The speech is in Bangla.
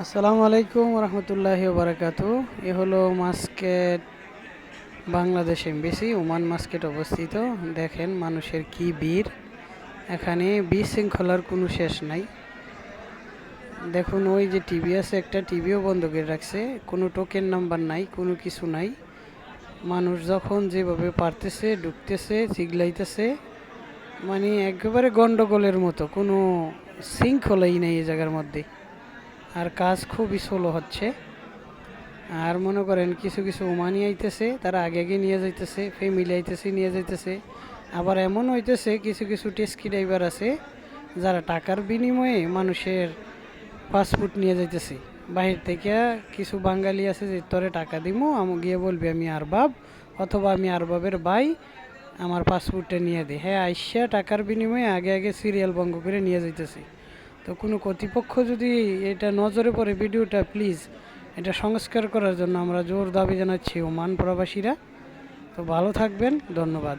আসসালামু আলাইকুম রহমতুল্লাহি বারাকাতু। এ হলো মাস্কেট, বাংলাদেশ এমবিসি ওমান মাস্কেট অবস্থিত। দেখেন মানুষের কি ভিড়, এখানে বিশৃঙ্খলার কোনো শেষ নাই। দেখুন ওই যে টিভি আছে, একটা টিভিও বন্ধ করে রাখছে, কোনো টোকেন নাম্বার নাই, কোনো কিছু নাই। মানুষ যখন যেভাবে পারতেছে ঢুকতেছে, চিল্লাইতেছে, মানে একেবারে গন্ডগোলের মতো, কোনো শৃঙ্খলাই নেই এই জায়গার মধ্যে। আর কাজ খুবই স্লো হচ্ছে। আর মনে করেন কিছু কিছু ওমানি আইতেছে, তারা আগে আগে নিয়ে যাইতেছে, ফ্যামিলি আইতেছে নিয়ে যাইতেছে। আবার এমন হইতেছে কিছু কিছু টেস্কি ড্রাইভার আছে যারা টাকার বিনিময়ে মানুষের পাসপোর্ট নিয়ে যাইতেছে বাহির থেকে। কিছু বাঙালি আছে যে তোরে টাকা দিমু, আমি গিয়ে বলবি আমি আরবাব, অথবা আমি আরবাবের ভাই, আমার পাসপোর্টটা নিয়ে দে। হ্যাঁ, আইসা টাকার বিনিময়ে আগে আগে সিরিয়াল ভঙ্গ করে নিয়ে যাইতেছে। তো কোনো কর্তৃপক্ষ যদি এটা নজরে পড়ে, ভিডিওটা প্লিজ এটা সংস্কার করার জন্য আমরা জোর দাবি জানাচ্ছি ওমান প্রবাসীরা। তো ভালো থাকবেন, ধন্যবাদ।